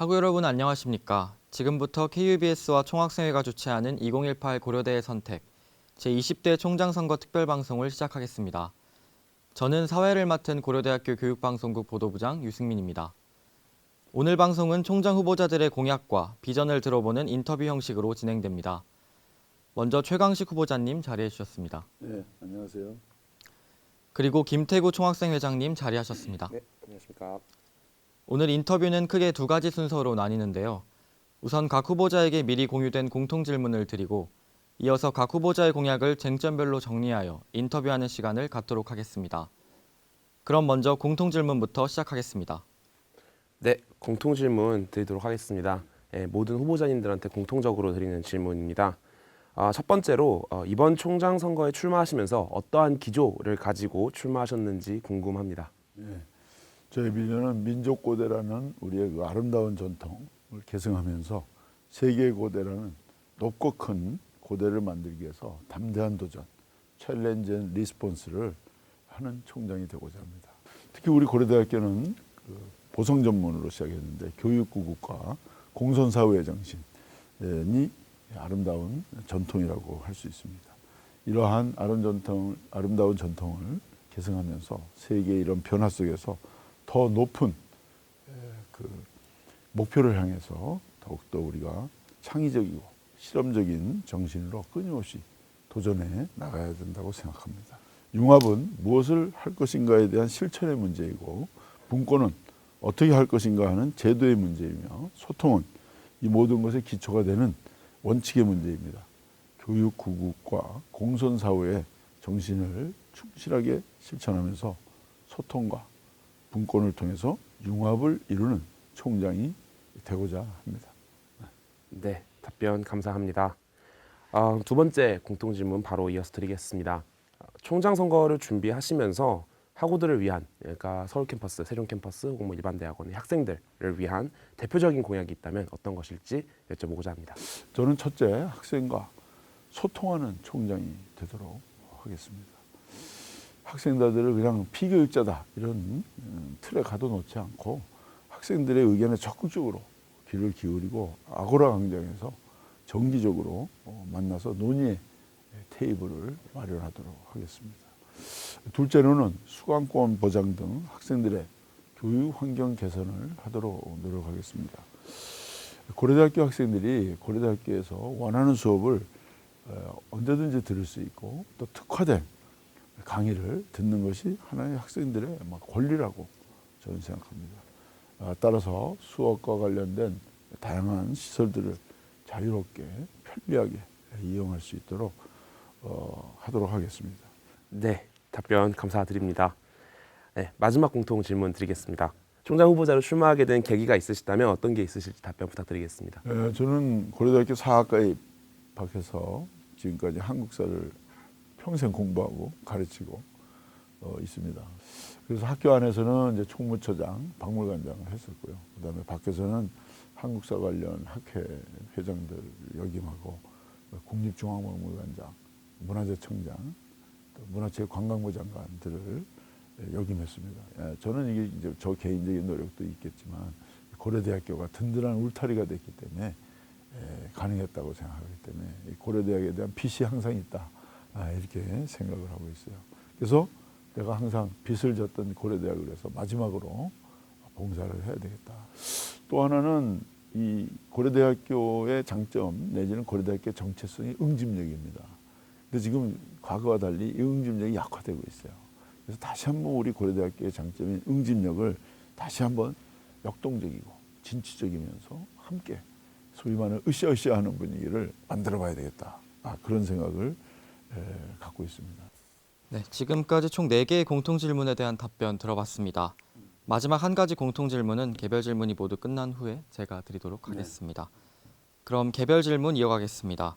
학우 여러분 안녕하십니까? 지금부터 KUBS와 총학생회가 주최하는 2018 고려대의 선택 제20대 총장선거 특별방송을 시작하겠습니다. 저는 사회를 맡은 고려대학교 교육방송국 보도부장 유승민입니다. 오늘 방송은 총장 후보자들의 공약과 비전을 들어보는 인터뷰 형식으로 진행됩니다. 먼저 최강식 후보자님 자리해 주셨습니다. 네, 안녕하세요. 그리고 김태구 총학생회장님 자리하셨습니다. 네, 안녕하십니까. 오늘 인터뷰는 크게 두 가지 순서로 나뉘는데요. 우선 각 후보자에게 미리 공유된 공통 질문을 드리고 이어서 각 후보자의 공약을 쟁점별로 정리하여 인터뷰하는 시간을 갖도록 하겠습니다. 그럼 먼저 공통 질문부터 시작하겠습니다. 네, 공통 질문 드리도록 하겠습니다. 모든 후보자님들한테 공통적으로 드리는 질문입니다. 첫 번째로 이번 총장 선거에 출마하시면서 어떠한 기조를 가지고 출마하셨는지 궁금합니다. 네, 저희 비전은 민족고대라는 우리의 그 아름다운 전통을 계승하면서 세계고대라는 높고 큰 고대를 만들기 위해서 담대한 도전, 챌린지 앤 리스폰스를 하는 총장이 되고자 합니다. 특히 우리 고려대학교는 그 보성 전문으로 시작했는데 교육구국과 공손사회의 정신이 아름다운 전통이라고 할 수 있습니다. 이러한 아름다운 전통을 계승하면서 세계의 이런 변화 속에서 더 높은 그 목표를 향해서 더욱더 우리가 창의적이고 실험적인 정신으로 끊임없이 도전해 나가야 된다고 생각합니다. 융합은 무엇을 할 것인가에 대한 실천의 문제이고 분권은 어떻게 할 것인가 하는 제도의 문제이며 소통은 이 모든 것의 기초가 되는 원칙의 문제입니다. 교육 구국과 공손사회의 정신을 충실하게 실천하면서 소통과 분권을 통해서 융합을 이루는 총장이 되고자 합니다. 네, 답변 감사합니다. 두 번째 공통 질문 바로 이어서 드리겠습니다. 총장 선거를 준비하시면서 학우들을 위한, 그러니까 서울 캠퍼스, 세종 캠퍼스 혹은 뭐 일반 대학원의 학생들을 위한 대표적인 공약이 있다면 어떤 것일지 여쭤보고자 합니다. 저는 첫째, 학생과 소통하는 총장이 되도록 하겠습니다. 학생들을 그냥 피교육자다 이런 틀에 가둬놓지 않고 학생들의 의견에 적극적으로 귀를 기울이고 아고라 광장에서 정기적으로 만나서 논의의 테이블을 마련하도록 하겠습니다. 둘째로는 수강권 보장 등 학생들의 교육 환경 개선을 하도록 노력하겠습니다. 고려대학교 학생들이 고려대학교에서 원하는 수업을 언제든지 들을 수 있고 또 특화된 강의를 듣는 것이 하나의 학생들의 권리라고 저는 생각합니다. 따라서 수업과 관련된 다양한 시설들을 자유롭게 편리하게 이용할 수 있도록 하도록 하겠습니다. 네, 답변 감사드립니다. 네, 마지막 공통 질문 드리겠습니다. 총장 후보자로 출마하게 된 계기가 있으시다면 어떤 게 있으실지 답변 부탁드리겠습니다. 저는 고려대학교 사학과에 입학해서 지금까지 한국사를 평생 공부하고 가르치고 있습니다. 그래서 학교 안에서는 이제 총무처장, 박물관장을 했었고요. 그다음에 밖에서는 한국사 관련 학회 회장들 역임하고 국립중앙박물관장, 문화재청장, 또 문화체육관광부 장관들을 역임했습니다. 저는 이게 이제 저 개인적인 노력도 있겠지만 고려대학교가 든든한 울타리가 됐기 때문에 가능했다고 생각하기 때문에 고려대학에 대한 빚이 항상 있다. 이렇게 생각을 하고 있어요. 그래서 내가 항상 빚을 졌던 고려대학을 해서 마지막으로 봉사를 해야 되겠다. 또 하나는 이 고려대학교의 장점 내지는 고려대학교의 정체성이 응집력입니다. 근데 지금 과거와 달리 이 응집력이 약화되고 있어요. 그래서 다시 한번 우리 고려대학교의 장점인 응집력을 다시 한번 역동적이고 진취적이면서 함께 소위 말하는 으쌰으쌰하는 분위기를 만들어봐야 되겠다. 그런 생각을 갖고 있습니다. 네, 지금까지 총 4개의 공통 질문에 대한 답변 들어봤습니다. 마지막 한 가지 공통 질문은 개별 질문이 모두 끝난 후에 제가 드리도록 하겠습니다. 그럼 개별 질문 이어가겠습니다.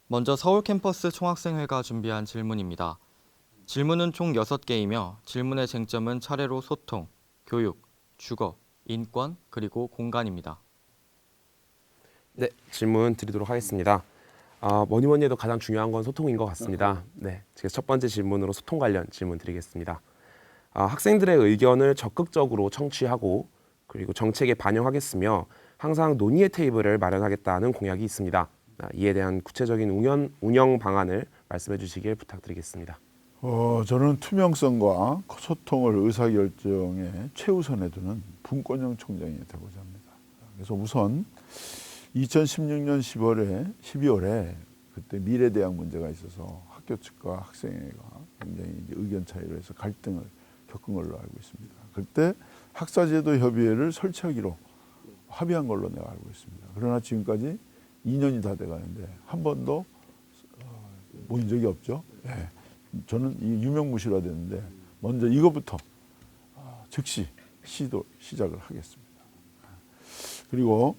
먼저 서울 캠퍼스 총학생회가 준비한 질문입니다. 질문은 총 6개이며 질문의 쟁점은 차례로 소통, 교육, 주거, 인권, 그리고 공간입니다. 네, 질문 드리도록 하겠습니다. 뭐니 해도 가장 중요한 건 소통인 것 같습니다. 네, 제가 첫 번째 질문으로 소통 관련 질문 드리겠습니다. 학생들의 의견을 적극적으로 청취하고 그리고 정책에 반영하겠으며 항상 논의의 테이블을 마련하겠다는 공약이 있습니다. 이에 대한 구체적인 운영 방안을 말씀해 주시길 부탁드리겠습니다. 저는 투명성과 소통을 의사결정에 최우선에 두는 분권형 총장이 되고자 합니다. 그래서 우선 2016년 12월에 그때 미래대학 문제가 있어서 학교 측과 학생회가 굉장히 이제 의견 차이로 해서 갈등을 겪은 걸로 알고 있습니다. 그때 학사제도 협의회를 설치하기로 합의한 걸로 내가 알고 있습니다. 그러나 지금까지 2년이 다 돼가는데 한 번도 모인 적이 없죠. 네. 저는 이 유명무실화됐는데 먼저 이것부터 즉시 시작을 하겠습니다. 그리고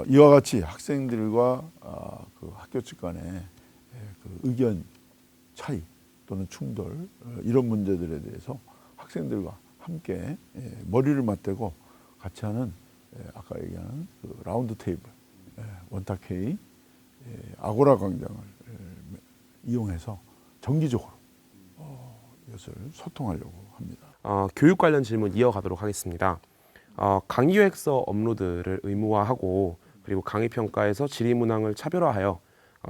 이와 같이 학생들과 그 학교 측 간의 그 의견 차이 또는 충돌 이런 문제들에 대해서 학생들과 함께 머리를 맞대고 같이 하는 아까 얘기하는 그 라운드 테이블, 원탁회의, 아고라 광장을 이용해서 정기적으로 이것을 소통하려고 합니다. 교육 관련 질문 이어가도록 하겠습니다. 강의yo획서 업로드를 의무화하고 그리고 강의 평가에서 질의 문항을 차별화하여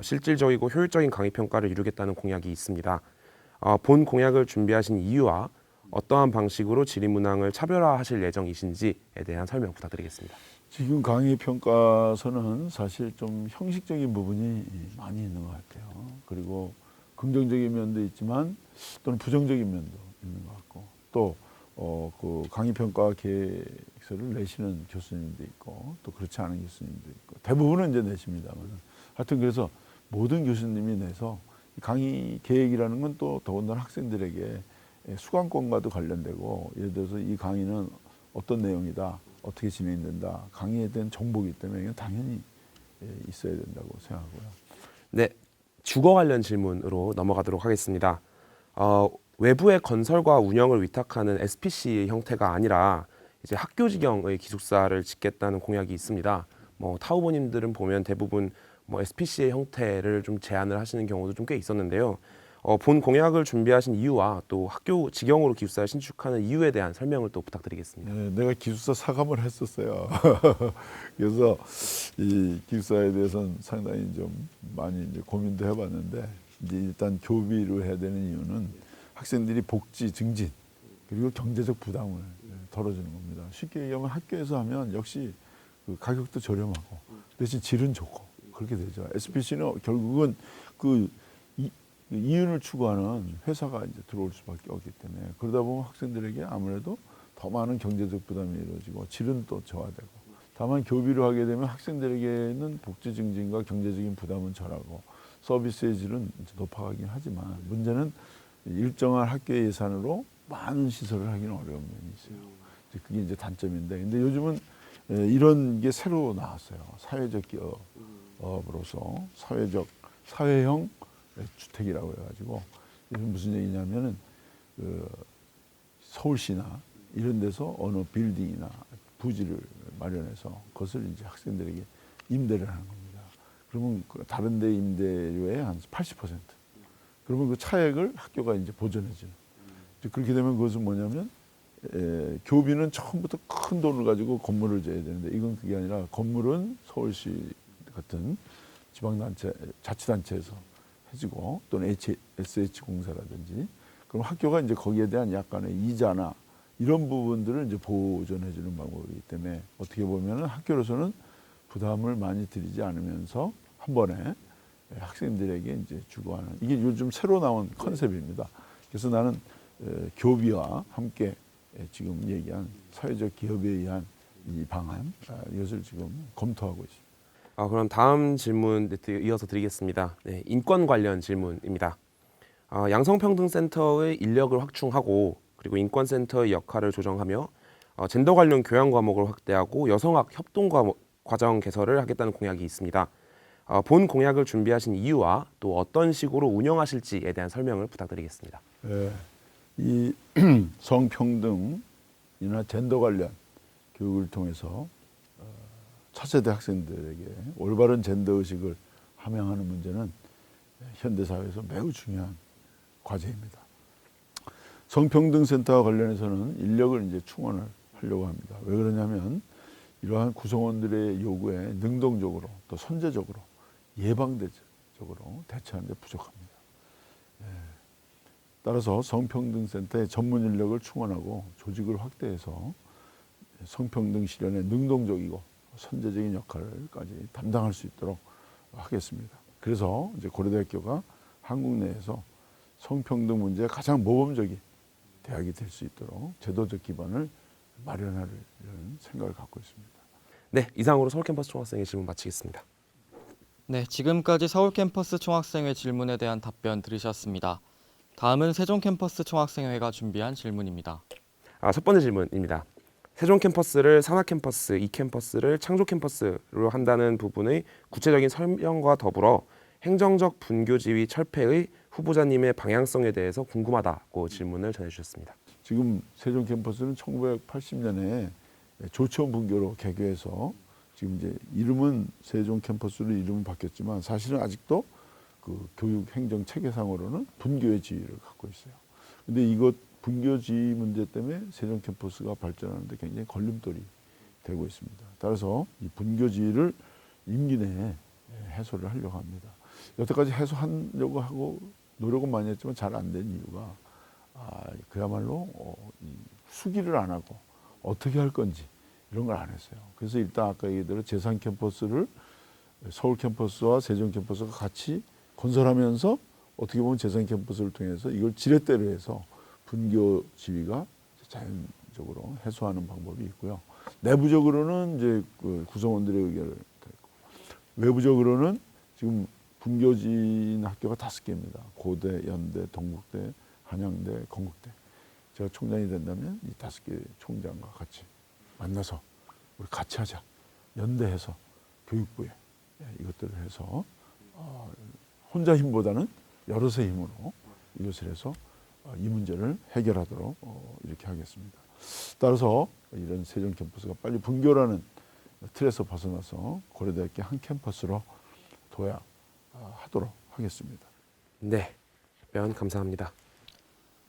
실질적이고 효율적인 강의 평가를 이루겠다는 공약이 있습니다. 본 공약을 준비하신 이유와 어떠한 방식으로 질의 문항을 차별화하실 예정이신지에 대한 설명 부탁드리겠습니다. 지금 강의 평가서는 사실 좀 형식적인 부분이 많이 있는 것 같아요. 그리고 긍정적인 면도 있지만 또는 부정적인 면도 있는 것 같고 또 그 강의 평가 계획서를 내시는 교수님도 있고 또 그렇지 않은 교수님도 있고 대부분은 이제 내십니다만 하여튼 그래서 모든 교수님이 내서 강의 계획이라는 건 또 더군다나 학생들에게 수강권과도 관련되고 예를 들어서 이 강의는 어떤 내용이다 어떻게 진행된다 강의에 대한 정보이기 때문에 이건 당연히 있어야 된다고 생각하고요. 네, 주거 관련 질문으로 넘어가도록 하겠습니다. 외부의 건설과 운영을 위탁하는 SPC 형태가 아니라 이제 학교 직영의 기숙사를 짓겠다는 공약이 있습니다. 타 후보님들은 보면 대부분 SPC의 형태를 좀 제안을 하시는 경우도 좀 꽤 있었는데요. 본 공약을 준비하신 이유와 또 학교 직영으로 기숙사를 신축하는 이유에 대한 설명을 또 부탁드리겠습니다. 네, 내가 기숙사 사감을 했었어요. 그래서 이 기숙사에 대해서는 상당히 좀 많이 이제 고민도 해봤는데 이제 일단 교비로 해야 되는 이유는 학생들이 복지 증진 그리고 경제적 부담을 덜어주는 겁니다. 쉽게 얘기하면 학교에서 하면 역시 그 가격도 저렴하고 대신 질은 좋고 그렇게 되죠. SPC는 결국은 그 이윤을 추구하는 회사가 이제 들어올 수밖에 없기 때문에 그러다 보면 학생들에게 아무래도 더 많은 경제적 부담이 이루어지고 질은 또 저하되고 다만 교비로 하게 되면 학생들에게는 복지 증진과 경제적인 부담은 절하고 서비스의 질은 이제 높아가긴 하지만 문제는 일정한 학교의 예산으로 많은 시설을 하기는 어려운 면이 있어요. 그게 이제 단점인데 근데 요즘은 이런 게 새로 나왔어요. 사회적 기업으로서 사회형 주택이라고 해가지고 이건 무슨 얘기냐면은 그 서울시나 이런 데서 어느 빌딩이나 부지를 마련해서 그것을 이제 학생들에게 임대를 하는 겁니다. 그러면 다른 데 임대료의 한 80%. 그러면 그 차액을 학교가 이제 보전해주는. 그렇게 되면 그것은 뭐냐면 교비는 처음부터 큰 돈을 가지고 건물을 져야 되는데 이건 그게 아니라 건물은 서울시 같은 지방단체, 자치단체에서 해주고 또는 SH공사라든지 그럼 학교가 이제 거기에 대한 약간의 이자나 이런 부분들을 이제 보존해주는 방법이기 때문에 어떻게 보면은 학교로서는 부담을 많이 드리지 않으면서 한 번에 학생들에게 이제 주고 하는 이게 요즘 새로 나온 컨셉입니다. 그래서 나는 교비와 함께 지금 얘기한 사회적 기업에 의한 이 방안 이것을 지금 검토하고 있습니다. 그럼 다음 질문 이어서 드리겠습니다. 네, 인권 관련 질문입니다. 양성평등센터의 인력을 확충하고 그리고 인권센터의 역할을 조정하며 젠더 관련 교양 과목을 확대하고 여성학 협동 과정 개설을 하겠다는 공약이 있습니다. 본 공약을 준비하신 이유와 또 어떤 식으로 운영하실지에 대한 설명을 부탁드리겠습니다. 네, 이 성평등이나 젠더 관련 교육을 통해서 차세대 학생들에게 올바른 젠더 의식을 함양하는 문제는 현대 사회에서 매우 중요한 과제입니다. 성평등센터와 관련해서는 인력을 이제 충원을 하려고 합니다. 왜 그러냐면 이러한 구성원들의 요구에 능동적으로 또 선제적으로 예방적으로 대처하는 데 부족합니다. 따라서 성평등센터의 전문 인력을 충원하고 조직을 확대해서 성평등 실현에 능동적이고 선제적인 역할까지 담당할 수 있도록 하겠습니다. 그래서 이제 고려대학교가 한국 내에서 성평등 문제에 가장 모범적인 대학이 될 수 있도록 제도적 기반을 마련할 생각을 갖고 있습니다. 네, 이상으로 서울 캠퍼스 총학생의 질문 마치겠습니다. 네, 지금까지 서울 캠퍼스 총학생회 질문에 대한 답변 들으셨습니다. 다음은 세종 캠퍼스 총학생회가 준비한 질문입니다. 첫 번째 질문입니다. 세종 캠퍼스를 산하 캠퍼스, 이 캠퍼스를 창조 캠퍼스로 한다는 부분의 구체적인 설명과 더불어 행정적 분교 지위 철폐의 후보자님의 방향성에 대해서 궁금하다고 질문을 전해주셨습니다. 지금 세종 캠퍼스는 1980년에 조치원 분교로 개교해서 지금 이제 이름은 세종 캠퍼스로 이름은 바뀌었지만 사실은 아직도 그 교육 행정 체계상으로는 분교의 지위를 갖고 있어요. 근데 이것 분교 지위 문제 때문에 세종 캠퍼스가 발전하는데 굉장히 걸림돌이 되고 있습니다. 따라서 이 분교 지위를 임기 내에 해소를 하려고 합니다. 여태까지 해소하려고 하고 노력은 많이 했지만 잘 안 된 이유가 그야말로 수기를 안 하고 어떻게 할 건지 이런 걸 안 했어요. 그래서 일단 아까 얘기대로 재산 캠퍼스를 서울 캠퍼스와 세종 캠퍼스가 같이 건설하면서 어떻게 보면 재산 캠퍼스를 통해서 이걸 지렛대로 해서 분교 지위가 자연적으로 해소하는 방법이 있고요. 내부적으로는 이제 그 구성원들의 의견을 듣고, 외부적으로는 지금 분교진 학교가 5개입니다. 고대, 연대, 동국대, 한양대, 건국대. 제가 총장이 된다면 이 5개 총장과 같이 만나서 우리 같이 하자. 연대해서 교육부에 이것들을 해서 혼자 힘보다는 여럿의 힘으로 이것을 해서 이 문제를 해결하도록 이렇게 하겠습니다. 따라서 이런 세종 캠퍼스가 빨리 분교라는 틀에서 벗어나서 고려대학교 한 캠퍼스로 둬야 하도록 하겠습니다. 네, 답변 감사합니다.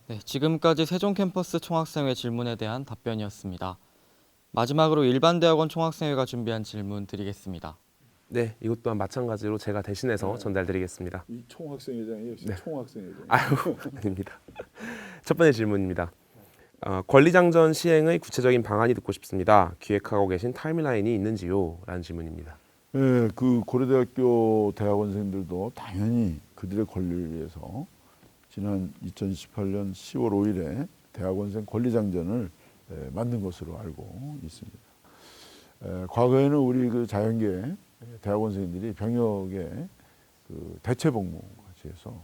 네, 지금까지 세종 캠퍼스 총학생회 질문에 대한 답변이었습니다. 마지막으로 일반대학원 총학생회가 준비한 질문 드리겠습니다. 네, 이것 또한 마찬가지로 제가 대신해서 전달드리겠습니다. 이 총학생회장이 역시 총학생회장. 아유, 아닙니다. 첫 번째 질문입니다. 권리장전 시행의 구체적인 방안이 듣고 싶습니다. 기획하고 계신 타임라인이 있는지요? 라는 질문입니다. 네, 그 고려대학교 대학원생들도 당연히 그들의 권리를 위해서 지난 2018년 10월 5일에 대학원생 권리장전을 만든 것으로 알고 있습니다. 과거에는 우리 그 자연계 대학원생들이 병역에 그 대체복무같이 해서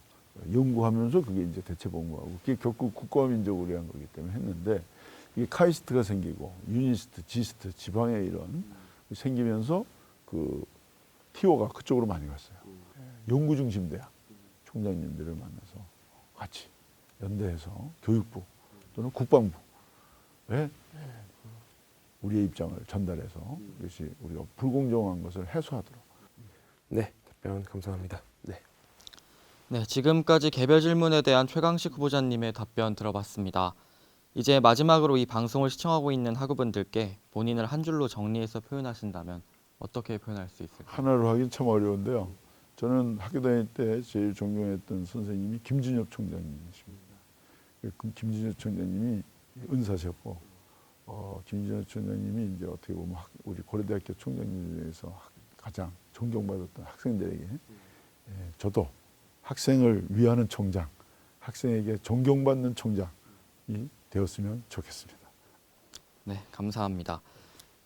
연구하면서 그게 이제 대체복무하고 그게 결국 국가민족을 위한 거기 때문에 했는데 이게 카이스트가 생기고 유니스트, 지스트, 지방에 이런 생기면서 그 티오가 그쪽으로 많이 갔어요. 연구 중심 대학 총장님들을 만나서 같이 연대해서 교육부 또는 국방부에 우리의 입장을 전달해서 이것이 우리가 불공정한 것을 해소하도록. 네, 답변 감사합니다. 네, 지금까지 개별 질문에 대한 최강식 후보자님의 답변 들어봤습니다. 이제 마지막으로 이 방송을 시청하고 있는 학우분들께 본인을 한 줄로 정리해서 표현하신다면 어떻게 표현할 수 있을까요? 하나로 하긴 참 어려운데요. 저는 학교 다닐 때 제일 존경했던 선생님이 김준엽 총장님이십니다. 김준엽 총장님이 은사셨고 김준엽 총장님이 이제 어떻게 보면 우리 고려대학교 총장님 중에서 가장 존경받았던 학생들에게 저도 학생을 위하는 총장, 학생에게 존경받는 총장이 되었으면 좋겠습니다. 네, 감사합니다.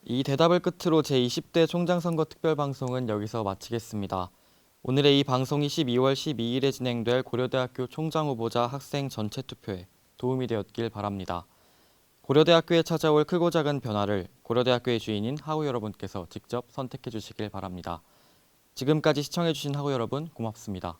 이 대답을 끝으로 제20대 총장선거 특별방송은 여기서 마치겠습니다. 오늘의 이 방송이 12월 12일에 진행될 고려대학교 총장후보자 학생 전체 투표에 도움이 되었길 바랍니다. 고려대학교에 찾아올 크고 작은 변화를 고려대학교의 주인인 학우 여러분께서 직접 선택해 주시길 바랍니다. 지금까지 시청해 주신 학우 여러분 고맙습니다.